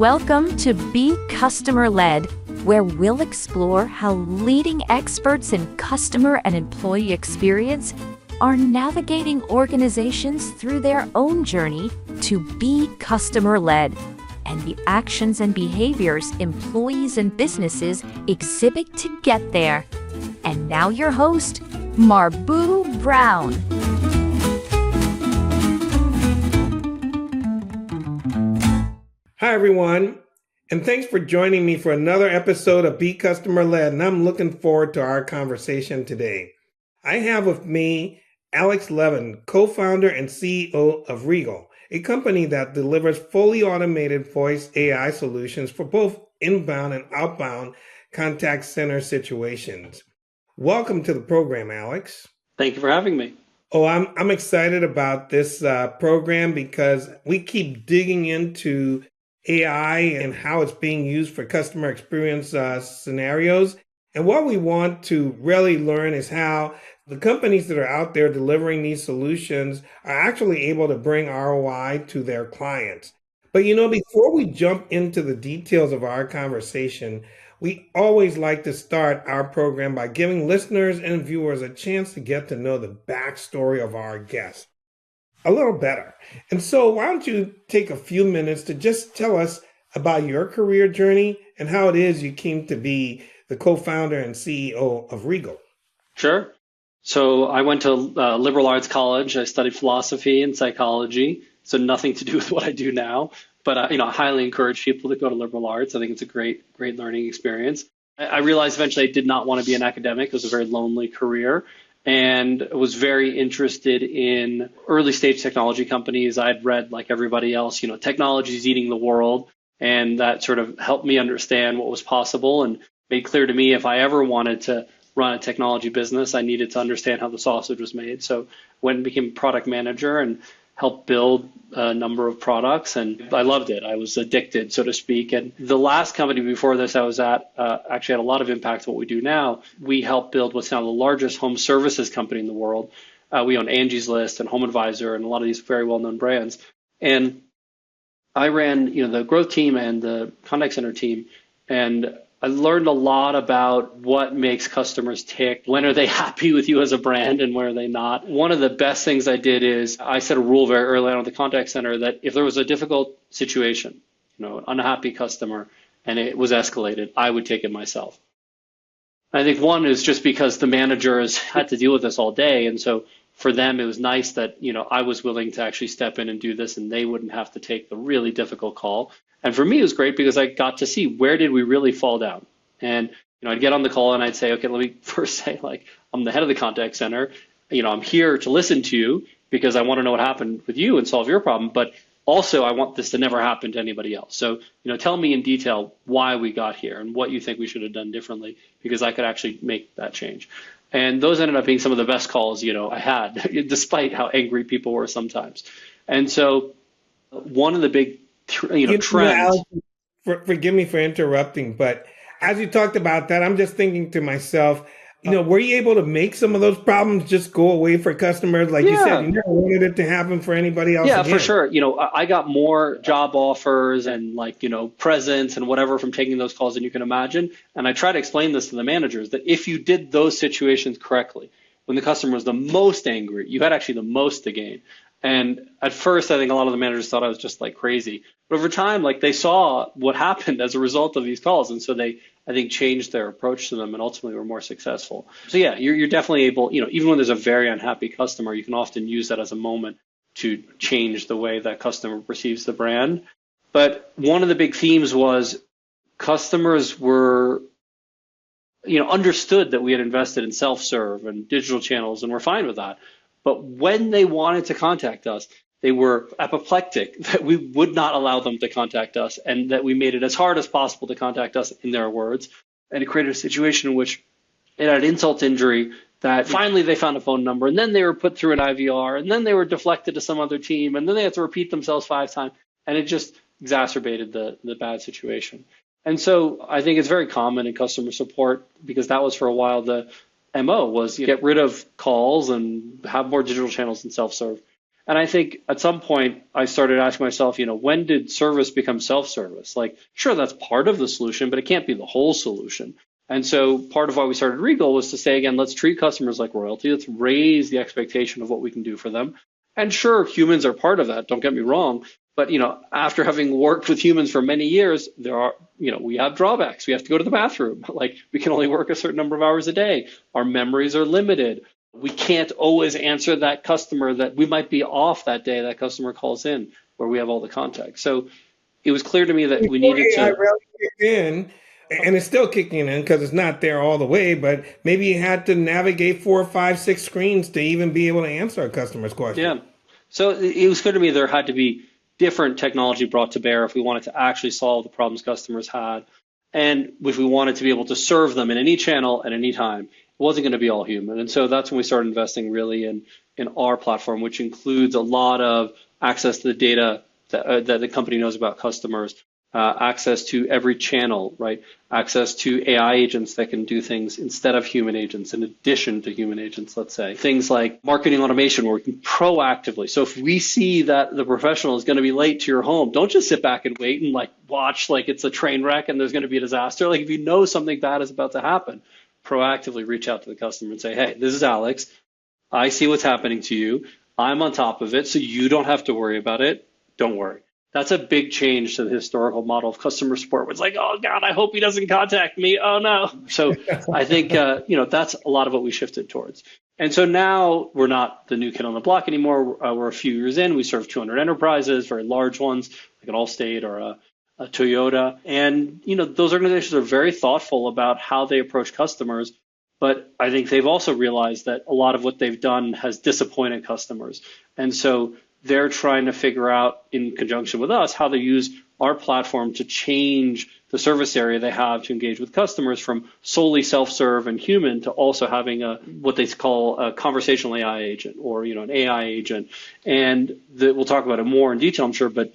Welcome to Be Customer Led, where we'll explore how leading experts in customer and employee experience are navigating organizations through their own journey to be customer led, and the actions and behaviors employees and businesses exhibit to get there. And now your host, Marbu Brown. Hi, everyone, and thanks for joining me for another episode of Be Customer Led, and I'm looking forward to our conversation today. I have with me Alex Levin, co-founder and CEO of Regal, a company that delivers fully automated voice AI solutions for both inbound and outbound contact center situations. Welcome to the program, Alex. Thank you for having me. Oh, I'm excited about this program because we keep digging into AI and how it's being used for customer experience scenarios. And what we want to really learn is how the companies that are out there delivering these solutions are actually able to bring ROI to their clients. But before we jump into the details of our conversation, we always like to start our program by giving listeners and viewers a chance to get to know the backstory of our guest a little better. And so why don't you take a few minutes to just tell us about your career journey and how it is you came to be the co-founder and CEO of Regal. Sure. So I went to liberal arts college. I studied philosophy and psychology, so nothing to do with what I do now. But I highly encourage people to go to liberal arts. I think it's a great learning experience. I realized eventually I did not want to be an academic. It was a very lonely career, and was very interested in early stage technology companies. I'd read, like everybody else, technology is eating the world, and that sort of helped me understand what was possible and made clear to me if I ever wanted to run a technology business, I needed to understand how the sausage was made. So went and became product manager and helped build a number of products, and I loved it. I was addicted, so to speak. And the last company before this I was at actually had a lot of impact on what we do now. We helped build what's now the largest home services company in the world. We own Angie's List and HomeAdvisor and a lot of these very well-known brands. And I ran the growth team and the contact center team, and I learned a lot about what makes customers tick. When are they happy with you as a brand and when are they not? One of the best things I did is I set a rule very early on at the contact center that if there was a difficult situation, an unhappy customer, and it was escalated, I would take it myself. I think one is just because the managers had to deal with this all day. And so for them, it was nice that, I was willing to actually step in and do this and they wouldn't have to take the really difficult call. And for me, it was great because I got to see where did we really fall down. And, I'd get on the call and I'd say, okay, let me first say, I'm the head of the contact center. I'm here to listen to you because I want to know what happened with you and solve your problem. But also, I want this to never happen to anybody else. So, tell me in detail why we got here and what you think we should have done differently, because I could actually make that change. And those ended up being some of the best calls, I had, despite how angry people were sometimes. And so one of the big trends. Alex, forgive me for interrupting, but as you talked about that, I'm just thinking to myself, were you able to make some of those problems just go away for customers? Like you said, you never wanted it to happen for anybody else. Yeah, again. For sure. I got more job offers and presents and whatever from taking those calls than you can imagine. And I try to explain this to the managers that if you did those situations correctly, when the customer was the most angry, you had actually the most to gain. And at first, I think a lot of the managers thought I was just crazy. But over time, they saw what happened as a result of these calls. And so they, I think, changed their approach to them and ultimately were more successful. So yeah, you're definitely able, even when there's a very unhappy customer, you can often use that as a moment to change the way that customer perceives the brand. But one of the big themes was customers were, understood that we had invested in self-serve and digital channels and we're fine with that. But when they wanted to contact us, they were apoplectic that we would not allow them to contact us and that we made it as hard as possible to contact us, in their words. And it created a situation in which it had insult to injury that finally they found a phone number and then they were put through an IVR and then they were deflected to some other team and then they had to repeat themselves 5 times. And it just exacerbated the bad situation. And so I think it's very common in customer support because that was for a while the MO was get rid of calls and have more digital channels and self-serve. And I think at some point I started asking myself, when did service become self-service? Like, sure, that's part of the solution, but it can't be the whole solution. And so part of why we started Regal was to say, again, let's treat customers like royalty. Let's raise the expectation of what we can do for them. And sure, humans are part of that. Don't get me wrong. But, after having worked with humans for many years, we have drawbacks. We have to go to the bathroom. Like, we can only work a certain number of hours a day. Our memories are limited. We can't always answer that customer that we might be off that day that customer calls in where we have all the context. So it was clear to me that we needed AI to. really kicked in, and it's still kicking in because it's not there all the way, but maybe you had to navigate 4, 5, 6 screens to even be able to answer a customer's question. Yeah. So it was clear to me there had to be different technology brought to bear if we wanted to actually solve the problems customers had. And if we wanted to be able to serve them in any channel at any time, it wasn't going to be all human. And so that's when we started investing really in our platform, which includes a lot of access to the data that the company knows about customers, access to every channel, right? Access to AI agents that can do things instead of human agents, in addition to human agents, let's say. Things like marketing automation where we can proactively. So if we see that the professional is going to be late to your home, don't just sit back and wait and watch like it's a train wreck and there's going to be a disaster. Like if you know something bad is about to happen, proactively reach out to the customer and say, hey, this is Alex. I see what's happening to you. I'm on top of it, so you don't have to worry about it. Don't worry. That's a big change to the historical model of customer support. It's like, oh God, I hope he doesn't contact me. Oh no. So I think, that's a lot of what we shifted towards. And so now we're not the new kid on the block anymore. We're a few years in. We serve 200 enterprises, very large ones, like an Allstate or a Toyota. And, those organizations are very thoughtful about how they approach customers. But I think they've also realized that a lot of what they've done has disappointed customers. And so they're trying to figure out, in conjunction with us, how they use our platform to change the service area they have to engage with customers from solely self-serve and human to also having what they call a conversational AI agent or an AI agent. And we'll talk about it more in detail, I'm sure, but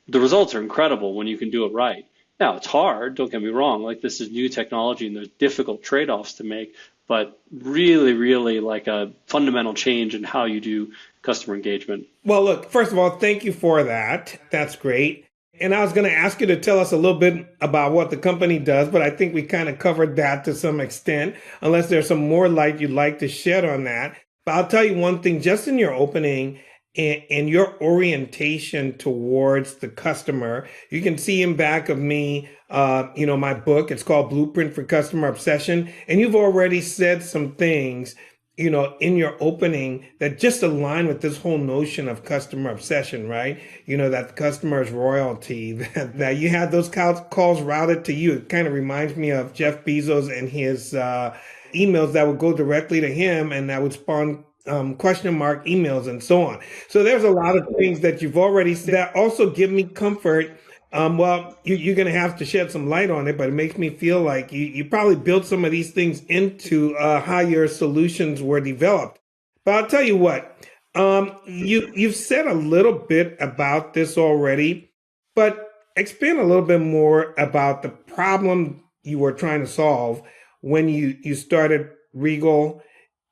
the results are incredible when you can do it right. Now, it's hard, don't get me wrong, like this is new technology and there's difficult trade-offs to make, but really, really like a fundamental change in how you do customer engagement. Well, look, first of all, thank you for that. That's great. And I was going to ask you to tell us a little bit about what the company does, but I think we kind of covered that to some extent, unless there's some more light you'd like to shed on that. But I'll tell you one thing, just in your opening and your orientation towards the customer, you can see in back of me, my book, it's called Blueprint for Customer Obsession. And you've already said some things in your opening that just align with this whole notion of customer obsession, right? That the customer is royalty, that you had those calls routed to you. It kind of reminds me of Jeff Bezos and his emails that would go directly to him and that would spawn question mark emails and so on. So there's a lot of things that you've already said that also give me comfort. You're going to have to shed some light on it, but it makes me feel like you probably built some of these things into how your solutions were developed. But I'll tell you what, you've said a little bit about this already, but expand a little bit more about the problem you were trying to solve when you started Regal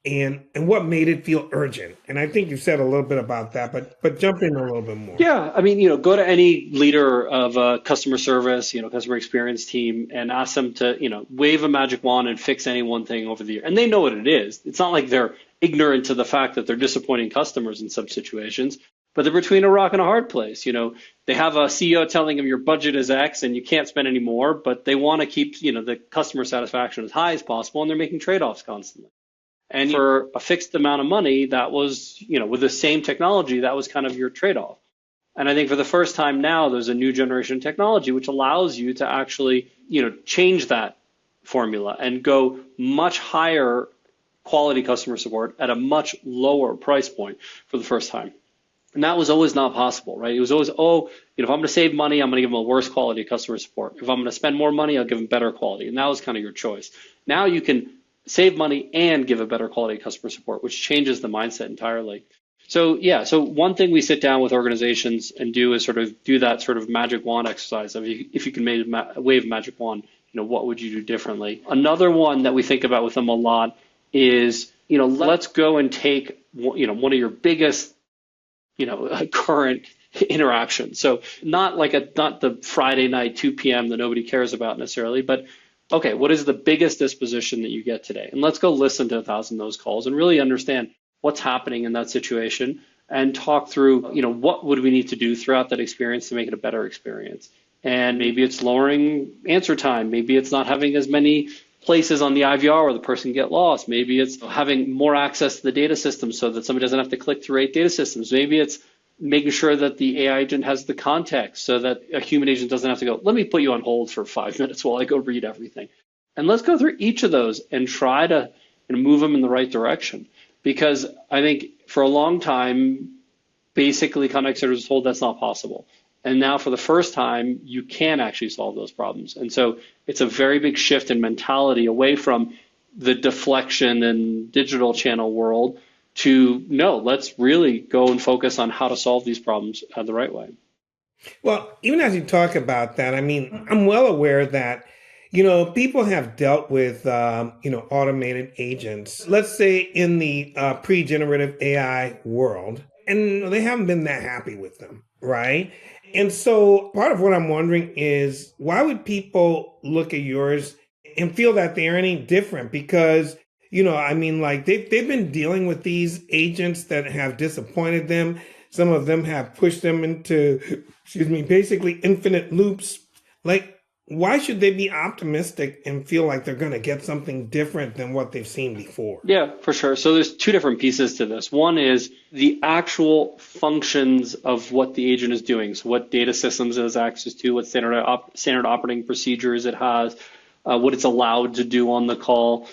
and what made it feel urgent. And I think you've said a little bit about that, but jump in a little bit more. Yeah, I mean, go to any leader of a customer service, customer experience team and ask them to, wave a magic wand and fix any one thing over the year. And they know what it is. It's not like they're ignorant to the fact that they're disappointing customers in some situations, but they're between a rock and a hard place. They have a CEO telling them your budget is X and you can't spend any more, but they want to keep, the customer satisfaction as high as possible, and they're making trade-offs constantly. And for a fixed amount of money, that was, with the same technology, that was kind of your trade-off. And I think for the first time now, there's a new generation of technology which allows you to actually, change that formula and go much higher quality customer support at a much lower price point for the first time. And that was always not possible, right? It was always, if I'm going to save money, I'm going to give them a worse quality customer support. If I'm going to spend more money, I'll give them better quality. And that was kind of your choice. Now you can save money and give a better quality customer support, which changes the mindset entirely. So one thing we sit down with organizations and do is sort of do that sort of magic wand exercise of if you can wave a magic wand, what would you do differently? Another one that we think about with them a lot is, let's go and take, one of your biggest current interaction. So not the Friday night 2 p.m. that nobody cares about necessarily, but okay, what is the biggest disposition that you get today? And let's go listen to 1,000 of those calls and really understand what's happening in that situation and talk through, what would we need to do throughout that experience to make it a better experience. And maybe it's lowering answer time. Maybe it's not having as many places on the IVR where the person get lost. Maybe it's having more access to the data system so that somebody doesn't have to click through 8 data systems. Maybe it's making sure that the AI agent has the context so that a human agent doesn't have to go, let me put you on hold for 5 minutes while I go read everything. And let's go through each of those and try to move them in the right direction. Because I think for a long time, basically contact center was told that's not possible. And now for the first time, you can actually solve those problems. And so it's a very big shift in mentality away from the deflection and digital channel world to no, let's really go and focus on how to solve these problems the right way. Well, even as you talk about that, I mean, I'm well aware that, people have dealt with, automated agents, let's say in the pre-generative AI world, and they haven't been that happy with them, right? And so part of what I'm wondering is why would people look at yours and feel that they're any different? Because, they've been dealing with these agents that have disappointed them. Some of them have pushed them into, basically infinite loops. Like, why should they be optimistic and feel like they're going to get something different than what they've seen before? Yeah, for sure. So there's two different pieces to this. One is the actual functions of what the agent is doing. So what data systems it has access to, what standard operating procedures it has, what it's allowed to do on the call.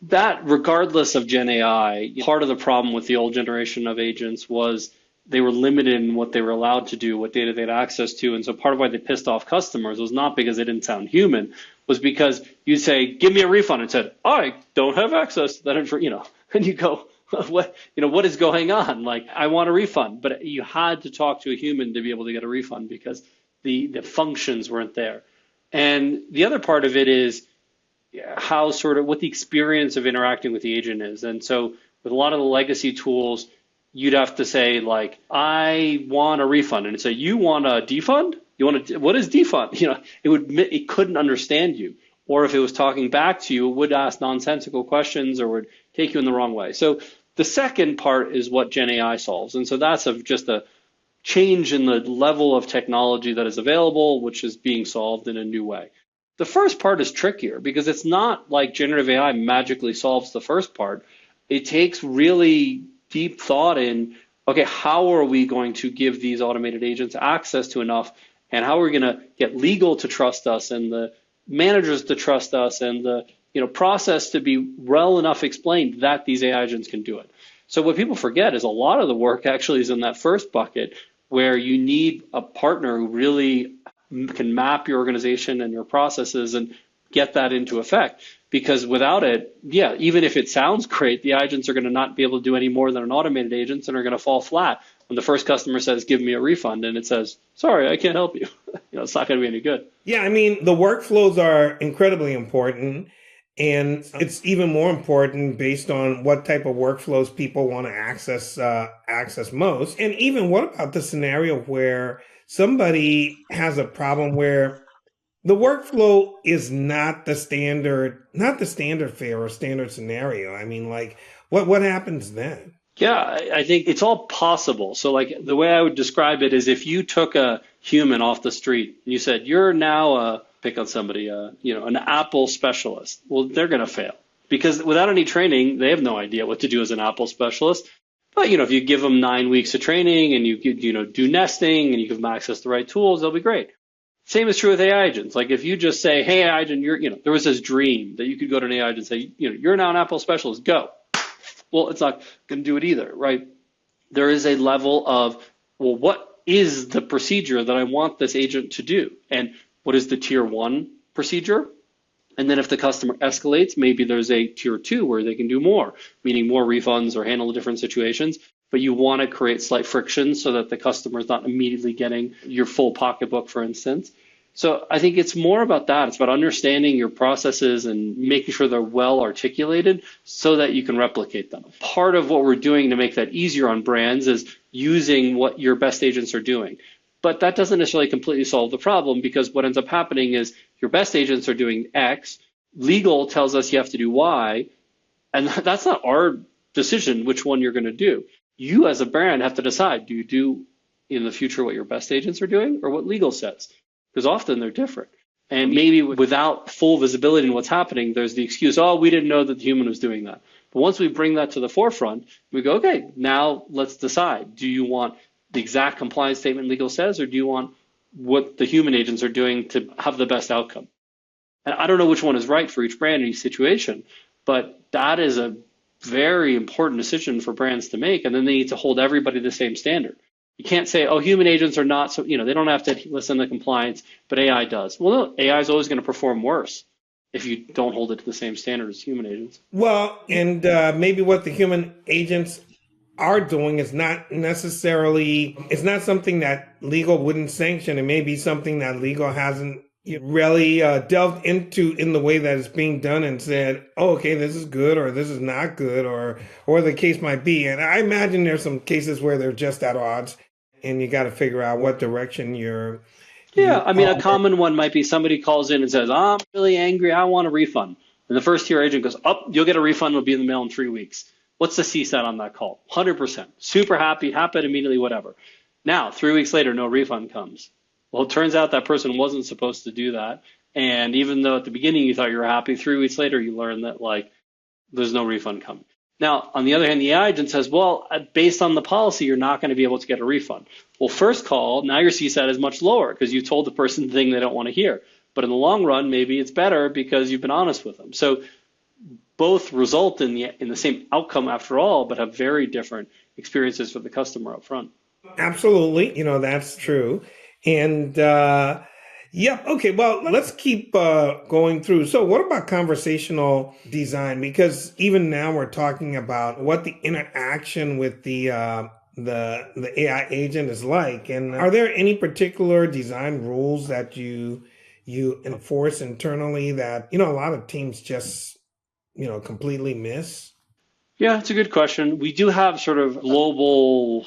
That, regardless of Gen AI, part of the problem with the old generation of agents was they were limited in what they were allowed to do, what data they had access to. And so part of why they pissed off customers was not because they didn't sound human, was because you say, give me a refund, and said, I don't have access to that information, and you go, what is going on? Like, I want a refund. But you had to talk to a human to be able to get a refund because the functions weren't there. And the other part of it is how what the experience of interacting with the agent is. And so with a lot of the legacy tools, you'd have to say, like, I want a refund. And it'd say, you want a defund? What is defund? It couldn't understand you. Or if it was talking back to you, it would ask nonsensical questions or would take you in the wrong way. So the second part is what Gen AI solves. And so that's just a change in the level of technology that is available, which is being solved in a new way. The first part is trickier because it's not like generative AI magically solves the first part. It takes really deep thought in, okay, how are we going to give these automated agents access to enough, and how are we going to get legal to trust us and the managers to trust us and the process to be well enough explained that these AI agents can do it. So what people forget is a lot of the work actually is in that first bucket where you need a partner who really can map your organization and your processes and get that into effect. Because without it, even if it sounds great, the agents are going to not be able to do any more than an automated agent and are going to fall flat when the first customer says, give me a refund, and it says, sorry, I can't help you. It's not going to be any good. Yeah, I mean, the workflows are incredibly important, and it's even more important based on what type of workflows people want to access most. And even what about the scenario where somebody has a problem where the workflow is not the standard fare or standard scenario? I mean, like, what happens then? Yeah, I think it's all possible. So, like, the way I would describe it is if you took a human off the street and you said, you're now pick on somebody, an Apple specialist. Well, they're going to fail because without any training, they have no idea what to do as an Apple specialist. But, if you give them 9 weeks of training and you do nesting and you give them access to the right tools, they'll be great. Same is true with AI agents. Like, if you just say, hey, AI agent, there was this dream that you could go to an AI agent and say, you're now an Apple specialist, go. Well, it's not going to do it either, right? There is a level of, well, what is the procedure that I want this agent to do? And what is the tier 1 procedure? And then if the customer escalates, maybe there's a tier 2 where they can do more, meaning more refunds or handle different situations. But you want to create slight friction so that the customer is not immediately getting your full pocketbook, for instance. So I think it's more about that. It's about understanding your processes and making sure they're well articulated so that you can replicate them. Part of what we're doing to make that easier on brands is using what your best agents are doing. But that doesn't necessarily completely solve the problem, because what ends up happening is your best agents are doing X, legal tells us you have to do Y, and that's not our decision which one you're going to do. You as a brand have to decide, do you do in the future what your best agents are doing or what legal says? Because often they're different. And maybe without full visibility in what's happening, there's the excuse, oh, we didn't know that the human was doing that. But once we bring that to the forefront, we go, okay, now let's decide. Do you want the exact compliance statement legal says, or do you want what the human agents are doing to have the best outcome? And I don't know which one is right for each brand in each situation, but that is a very important decision for brands to make. And then they need to hold everybody the same standard. You can't say, oh, human agents are not, so, they don't have to listen to compliance, but AI does. Well, no, AI is always going to perform worse if you don't hold it to the same standard as human agents. Well, and maybe what the human agents are doing is not necessarily, it's not something that legal wouldn't sanction. It may be something that legal hasn't really delved into in the way that it's being done and said, oh, okay, this is good or this is not good, or the case might be. And I imagine there's some cases where they're just at odds and you got to figure out what direction you're. Yeah, I mean, a common one might be somebody calls in and says, I'm really angry, I want a refund. And the first tier agent goes, oh, you'll get a refund, it'll be in the mail in 3 weeks. What's the CSAT on that call? 100%. Super happy, happen immediately, whatever. Now, 3 weeks later, no refund comes. Well, it turns out that person wasn't supposed to do that. And even though at the beginning you thought you were happy, 3 weeks later you learn that there's no refund coming. Now, on the other hand, the AI agent says, well, based on the policy, you're not going to be able to get a refund. Well, first call, now your CSAT is much lower because you told the person the thing they don't want to hear. But in the long run, maybe it's better because you've been honest with them. So both result in the same outcome after all, but have very different experiences for the customer up front. Absolutely. That's true. And okay, well, let's keep going through. So what about conversational design? Because even now we're talking about what the interaction with the AI agent is like. And are there any particular design rules that you enforce internally that, a lot of teams just, completely miss? Yeah, it's a good question. We do have sort of global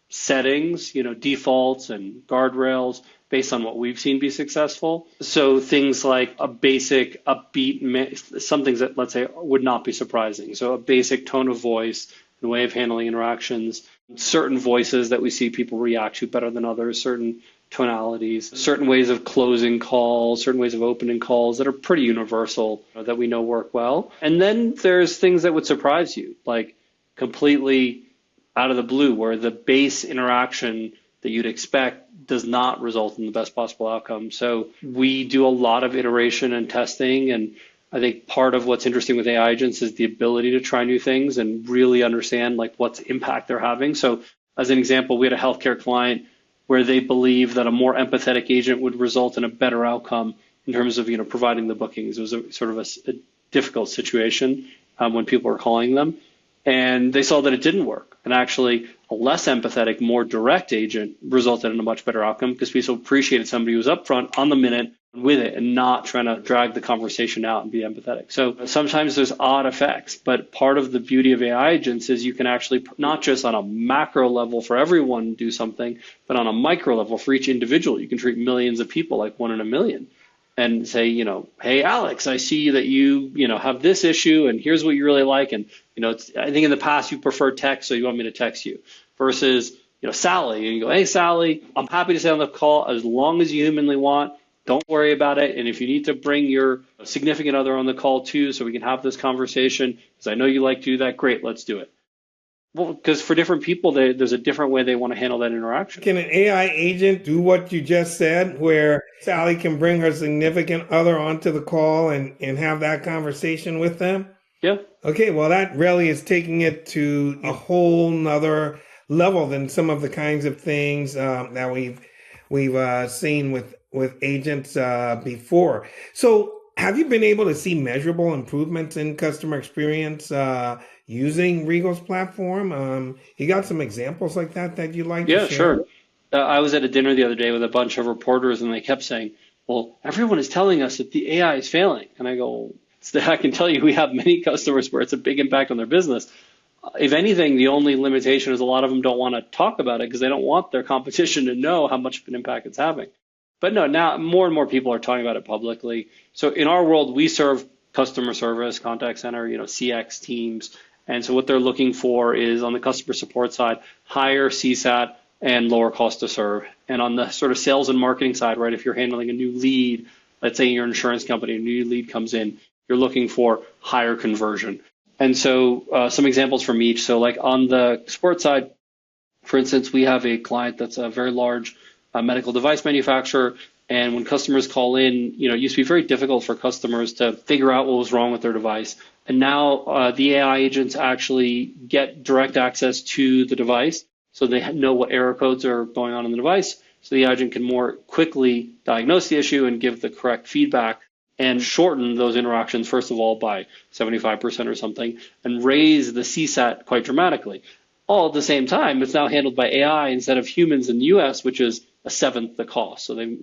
settings, defaults and guardrails based on what we've seen be successful. So things like a basic upbeat, some things that, let's say, would not be surprising. So a basic tone of voice and way of handling interactions, certain voices that we see people react to better than others, certain tonalities, certain ways of closing calls, certain ways of opening calls that are pretty universal that we know work well. And then there's things that would surprise you, like completely out of the blue, where the base interaction that you'd expect does not result in the best possible outcome. So we do a lot of iteration and testing, and I think part of what's interesting with AI agents is the ability to try new things and really understand what's impact they're having. So as an example, we had a healthcare client where they believe that a more empathetic agent would result in a better outcome in terms of providing the bookings. It was a sort of a difficult situation when people were calling them. And they saw that it didn't work. And actually, a less empathetic, more direct agent resulted in a much better outcome because people appreciated somebody who was upfront on the minute with it and not trying to drag the conversation out and be empathetic. So sometimes there's odd effects, but part of the beauty of AI agents is you can actually, not just on a macro level for everyone do something, but on a micro level for each individual. You can treat millions of people like 1 in a million. And say, hey, Alex, I see that you, have this issue and here's what you really like. And, I think in the past you prefer text, so you want me to text you versus, Sally. And you go, hey, Sally, I'm happy to stay on the call as long as you humanly want. Don't worry about it. And if you need to bring your significant other on the call too, so we can have this conversation, because I know you like to do that, great, let's do it. Well, because for different people, there's a different way they want to handle that interaction. Can an AI agent do what you just said, where Sally can bring her significant other onto the call and have that conversation with them? Yeah. Okay, well, that really is taking it to a whole nother level than some of the kinds of things that we've seen with agents before. So have you been able to see measurable improvements in customer experience using Regal's platform? You got some examples like that you'd like to share? Yeah, sure. I was at a dinner the other day with a bunch of reporters, and they kept saying, well, everyone is telling us that the AI is failing. And I go, I can tell you we have many customers where it's a big impact on their business. If anything, the only limitation is a lot of them don't want to talk about it because they don't want their competition to know how much of an impact it's having. But no, now more and more people are talking about it publicly. So in our world, we serve customer service, contact center, CX teams. And so what they're looking for is on the customer support side, higher CSAT and lower cost to serve. And on the sort of sales and marketing side, right, if you're handling a new lead, let's say your insurance company, a new lead comes in, you're looking for higher conversion. And so some examples from each. So like on the support side, for instance, we have a client that's a very large medical device manufacturer. And when customers call in, it used to be very difficult for customers to figure out what was wrong with their device. And now the AI agents actually get direct access to the device. So they know what error codes are going on in the device. So the agent can more quickly diagnose the issue and give the correct feedback and shorten those interactions, first of all, by 75% or something, and raise the CSAT quite dramatically. All at the same time, it's now handled by AI instead of humans in the US, which is a seventh the cost. So they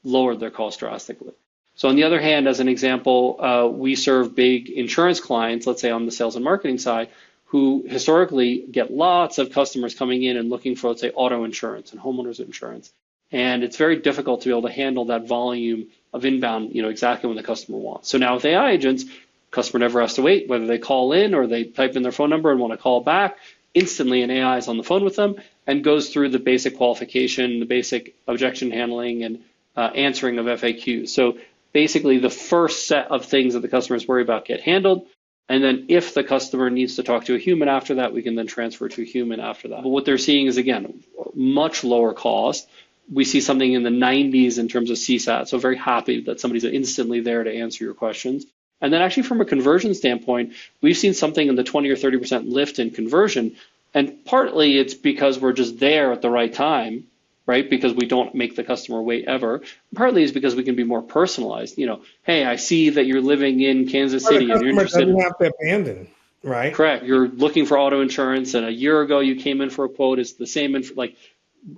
lowered their cost drastically. So on the other hand, as an example, we serve big insurance clients, let's say on the sales and marketing side, who historically get lots of customers coming in and looking for, let's say, auto insurance and homeowners insurance. And it's very difficult to be able to handle that volume of inbound, exactly when the customer wants. So now with AI agents, customer never has to wait, whether they call in or they type in their phone number and want to call back. Instantly an AI is on the phone with them and goes through the basic qualification, the basic objection handling, and answering of FAQs. So basically the first set of things that the customers worry about get handled. And then if the customer needs to talk to a human after that, we can then transfer to a human after that. But what they're seeing is, again, much lower cost. We see something in the 90s in terms of CSAT. So very happy that somebody's instantly there to answer your questions. And then actually from a conversion standpoint, we've seen something in the 20 or 30% lift in conversion. And partly it's because we're just there at the right time, right? Because we don't make the customer wait ever. Partly is because we can be more personalized. Hey, I see that you're living in Kansas City and you're interested. Doesn't have to abandon, right? Correct. You're looking for auto insurance, and a year ago you came in for a quote. It's the same.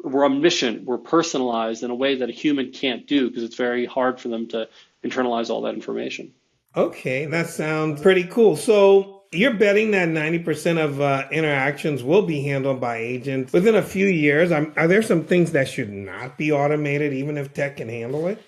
We're omniscient. We're personalized in a way that a human can't do because it's very hard for them to internalize all that information. Okay, that sounds pretty cool. So you're betting that 90% of interactions will be handled by agents within a few years. Are there some things that should not be automated, even if tech can handle it?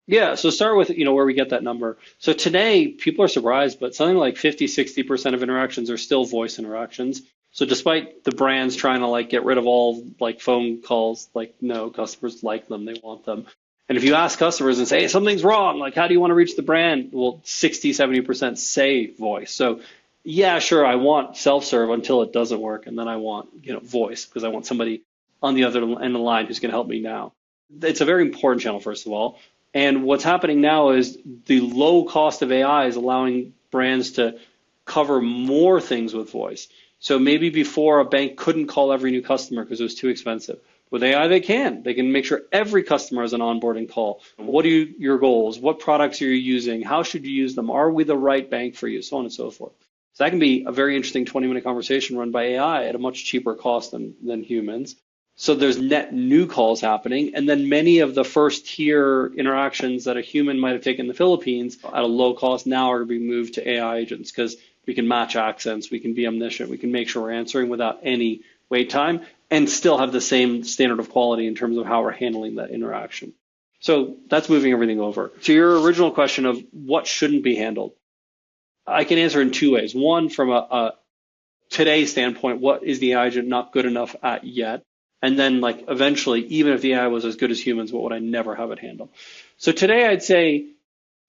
Yeah, so start with, where we get that number. So today, people are surprised, but something like 50, 60% of interactions are still voice interactions. So despite the brands trying to get rid of all phone calls, no, customers like them, they want them. And if you ask customers and say, hey, something's wrong, how do you want to reach the brand? Well, 60, 70% say voice. So yeah, sure, I want self-serve until it doesn't work. And then I want, voice because I want somebody on the other end of the line who's going to help me now. It's a very important channel, first of all. And what's happening now is the low cost of AI is allowing brands to cover more things with voice. So maybe before a bank couldn't call every new customer because it was too expensive. With AI, they can. They can make sure every customer has an onboarding call. What are your goals? What products are you using? How should you use them? Are we the right bank for you? So on and so forth. So that can be a very interesting 20-minute conversation run by AI at a much cheaper cost than humans. So there's net new calls happening. And then many of the first tier interactions that a human might have taken in the Philippines at a low cost now are being moved to AI agents because we can match accents, we can be omniscient, we can make sure we're answering without any wait time and still have the same standard of quality in terms of how we're handling that interaction. So that's moving everything over. To your original question of what shouldn't be handled, I can answer in two ways. One, from a today's standpoint, what is the AI agent not good enough at yet? And then eventually, even if the AI was as good as humans, what would I never have it handle? So today I'd say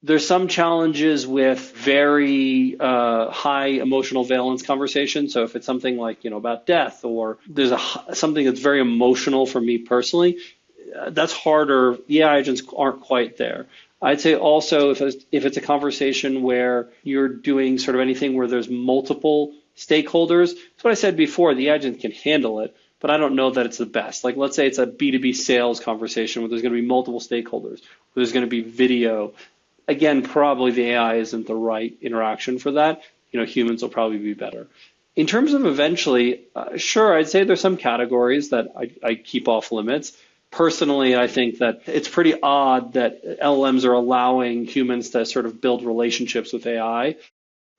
there's some challenges with very high emotional valence conversation. So if it's something about death or there's something that's very emotional for me personally, that's harder. The AI agents aren't quite there. I'd say also if it's a conversation where you're doing sort of anything where there's multiple stakeholders, that's what I said before, the agent can handle it, but I don't know that it's the best. Let's say it's a B2B sales conversation where there's going to be multiple stakeholders, where there's going to be video. Again, probably the AI isn't the right interaction for that. Humans will probably be better. In terms of eventually, sure, I'd say there's some categories that I keep off limits. Personally, I think that it's pretty odd that LLMs are allowing humans to sort of build relationships with AI.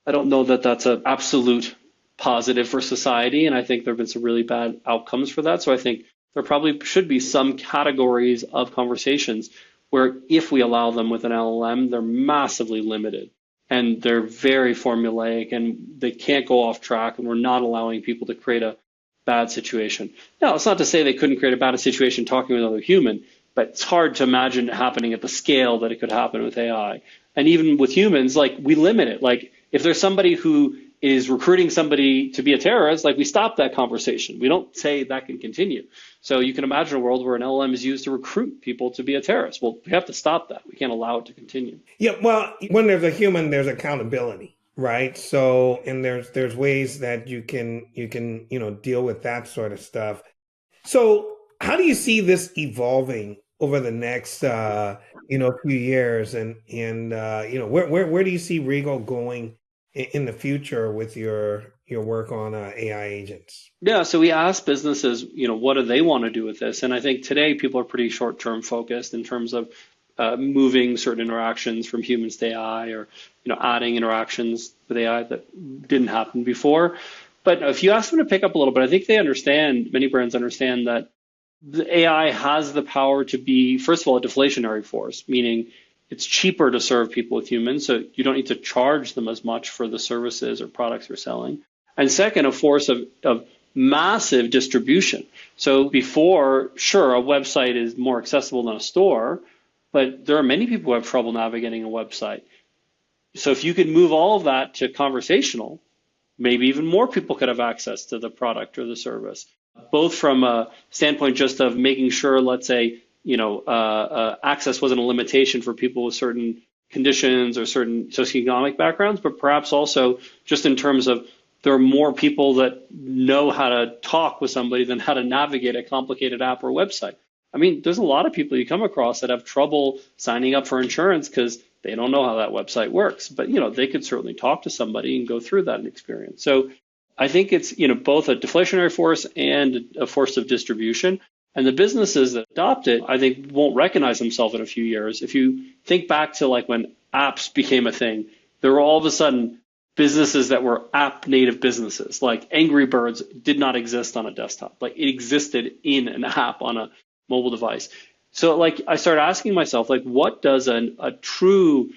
I don't know that that's an absolute positive for society. And I think there have been some really bad outcomes for that. So I think there probably should be some categories of conversations where if we allow them with an LLM, they're massively limited and they're very formulaic and they can't go off track, and we're not allowing people to create a bad situation. Now, it's not to say they couldn't create a bad situation talking with another human, but it's hard to imagine it happening at the scale that it could happen with AI. And even with humans, like, we limit it. Like, if there's somebody who is recruiting somebody to be a terrorist, like, we stop that conversation. We don't say that can continue. So you can imagine a world where an LLM is used to recruit people to be a terrorist. Well, we have to stop that. We can't allow it to continue. Yeah, well, when there's a human, there's accountability, right? So, and there's ways that you can deal with that sort of stuff. So, how do you see this evolving over the next few years, and where do you see Regal going in the future with your work on AI agents? Yeah, so we asked businesses, what do they want to do with this? And I think today people are pretty short-term focused in terms of moving certain interactions from humans to AI, or adding interactions with AI that didn't happen before. But if you ask them to pick up a little bit, I think many brands understand that the AI has the power to be, first of all, a deflationary force, meaning it's cheaper to serve people with humans, so you don't need to charge them as much for the services or products you're selling. And second, a force of massive distribution. So before, sure, a website is more accessible than a store, but there are many people who have trouble navigating a website. So if you could move all of that to conversational, maybe even more people could have access to the product or the service, both from a standpoint just of making sure, let's say, access wasn't a limitation for people with certain conditions or certain socioeconomic backgrounds, but perhaps also just in terms of there are more people that know how to talk with somebody than how to navigate a complicated app or website. I mean, there's a lot of people you come across that have trouble signing up for insurance because they don't know how that website works, but they could certainly talk to somebody and go through that experience. So I think it's both a deflationary force and a force of distribution. And the businesses that adopt it, I think, won't recognize themselves in a few years. If you think back to like when apps became a thing, there were all of a sudden businesses that were app native businesses. Like Angry Birds did not exist on a desktop. Like, it existed in an app on a mobile device. So like I started asking myself, like, what does a true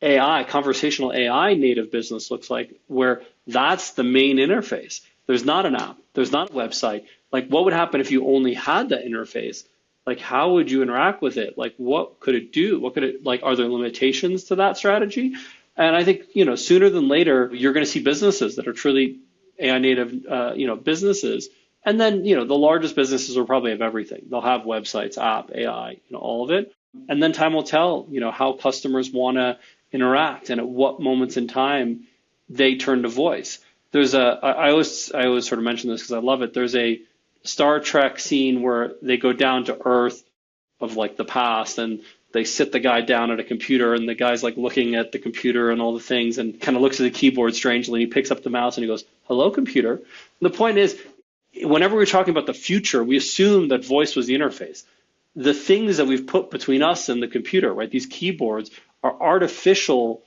AI, conversational AI native business looks like, where that's the main interface? There's not an app, there's not a website. Like, what would happen if you only had that interface? Like, how would you interact with it? Like, what could it do? What could it, like, are there limitations to that strategy? And I think, sooner than later, you're going to see businesses that are truly AI native, businesses. And then, the largest businesses will probably have everything. They'll have websites, app, AI, all of it. And then time will tell, how customers want to interact and at what moments in time they turn to voice. There's I always sort of mention this because I love it. There's a Star Trek scene where they go down to Earth of like the past, and they sit the guy down at a computer, and the guy's like looking at the computer and all the things and kind of looks at the keyboard strangely, and he picks up the mouse and he goes, "Hello, computer." And the point is, whenever we're talking about the future, we assume that voice was the interface. The things that we've put between us and the computer, right, these keyboards, are artificial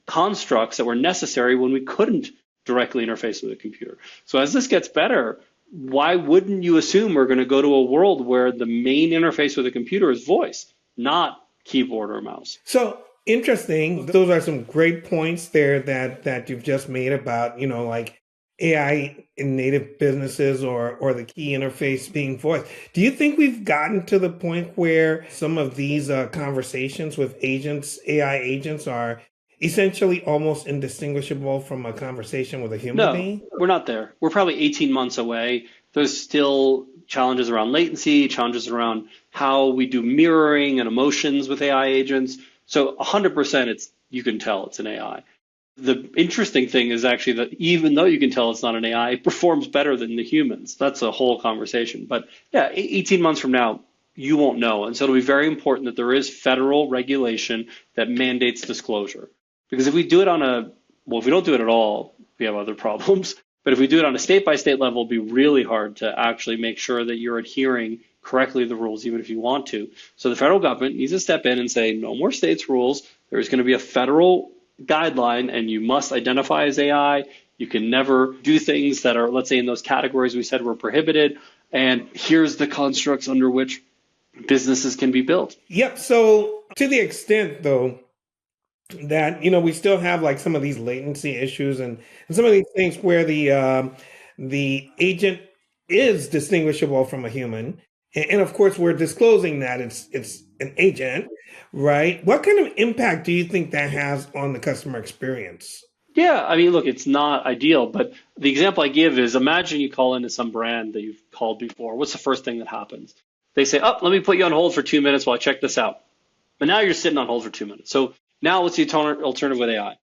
constructs that were necessary when we couldn't directly interface with a computer. So as this gets better, why wouldn't you assume we're going to go to a world where the main interface with a computer is voice, not keyboard or mouse? So interesting. Those are some great points there that you've just made about, like AI in native businesses or the key interface being voice. Do you think we've gotten to the point where some of these conversations with agents, AI agents, are essentially almost indistinguishable from a conversation with a human being? No, we're not there. We're probably 18 months away. There's still challenges around latency, challenges around how we do mirroring and emotions with AI agents. So 100% you can tell it's an AI. The interesting thing is actually that even though you can tell it's not an AI, it performs better than the humans. That's a whole conversation. But yeah, 18 months from now, you won't know. And so it'll be very important that there is federal regulation that mandates disclosure. Because if we do it if we don't do it at all, we have other problems. But if we do it on a state-by-state level, it'll be really hard to actually make sure that you're adhering correctly to the rules, even if you want to. So the federal government needs to step in and say, no more states' rules. There's going to be a federal guideline, and you must identify as AI. You can never do things that are, let's say, in those categories we said were prohibited. And here's the constructs under which businesses can be built. Yep. So to the extent, though, that, we still have like some of these latency issues and some of these things where the agent is distinguishable from a human. And of course, we're disclosing that it's an agent, right? What kind of impact do you think that has on the customer experience? Yeah, I mean, look, it's not ideal, but the example I give is imagine you call into some brand that you've called before. What's the first thing that happens? They say, oh, let me put you on hold for 2 minutes while I check this out. But now you're sitting on hold for 2 minutes. So now what's the alternative with AI?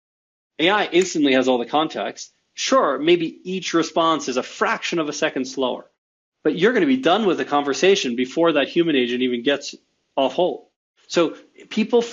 AI instantly has all the context. Sure, maybe each response is a fraction of a second slower, but you're going to be done with the conversation before that human agent even gets off hold. So people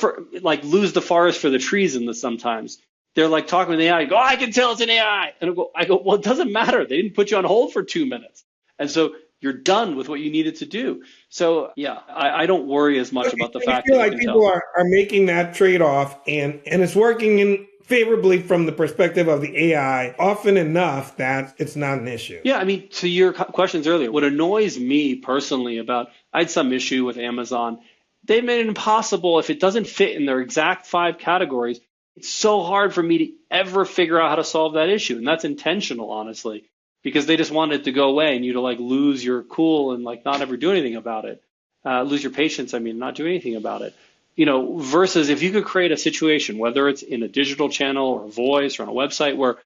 lose the forest for the trees in this sometimes. They're like talking with AI, go, I can tell it's an AI. And I go, well, it doesn't matter. They didn't put you on hold for 2 minutes. And so you're done with what you needed to do. So yeah, I don't worry as much about the fact that I feel like people are making that trade-off and it's working favorably from the perspective of the AI often enough that it's not an issue. Yeah, I mean, to your questions earlier, what annoys me personally I had some issue with Amazon. They made it impossible if it doesn't fit in their exact 5 categories. It's so hard for me to ever figure out how to solve that issue. And that's intentional, honestly, because they just want it to go away and you to lose your cool and not ever do anything about it. Lose your patience, not do anything about it. Versus if you could create a situation, whether it's in a digital channel or a voice or on a website where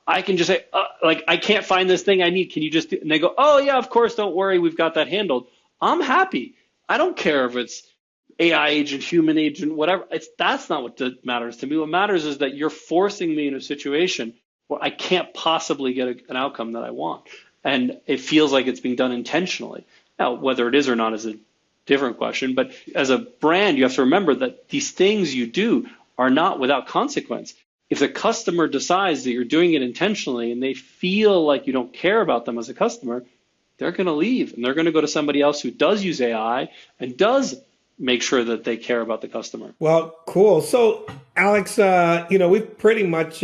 I can just say, I can't find this thing I need. Can you just, and they go, oh yeah, of course, don't worry. We've got that handled. I'm happy. I don't care if it's AI agent, human agent, whatever. That's not what matters to me. What matters is that you're forcing me in a situation where I can't possibly get an outcome that I want. And it feels like it's being done intentionally. Now, whether it is or not is a different question. But as a brand, you have to remember that these things you do are not without consequence. If the customer decides that you're doing it intentionally and they feel like you don't care about them as a customer, they're going to leave and they're going to go to somebody else who does use AI and does make sure that they care about the customer. Well, cool. So, Alex, we've pretty much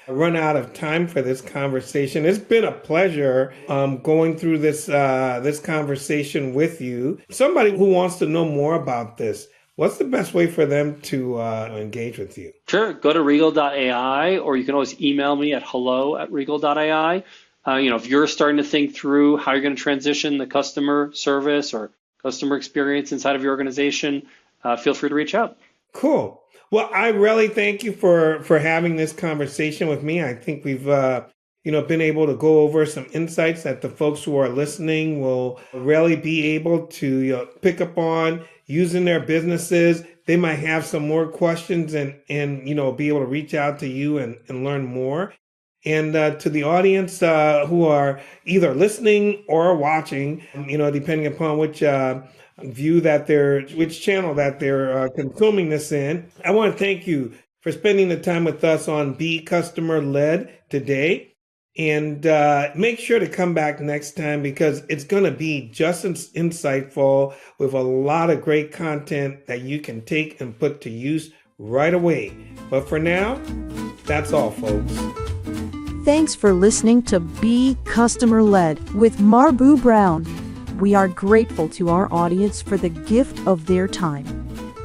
run out of time for this conversation. It's been a pleasure going through this conversation with you. Somebody who wants to know more about this, what's the best way for them to engage with you? Sure. Go to regal.ai, or you can always email me at hello@regal.ai. If you're starting to think through how you're going to transition the customer service or customer experience inside of your organization, feel free to reach out. Cool. Well, I really thank you for having this conversation with me. I think we've been able to go over some insights that the folks who are listening will really be able to pick up on, use in their businesses. They might have some more questions and be able to reach out to you and learn more. And to the audience who are either listening or watching, depending upon which which channel that they're consuming this in, I want to thank you for spending the time with us on Be Customer Led today. And make sure to come back next time because it's going to be just as insightful with a lot of great content that you can take and put to use right away. But for now, that's all, folks. Thanks for listening to Be Customer Led with Marbu Brown. We are grateful to our audience for the gift of their time.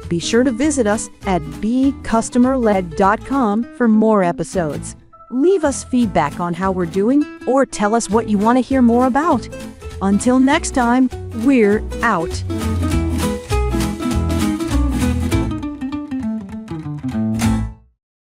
Be sure to visit us at becustomerled.com for more episodes. Leave us feedback on how we're doing or tell us what you want to hear more about. Until next time, we're out.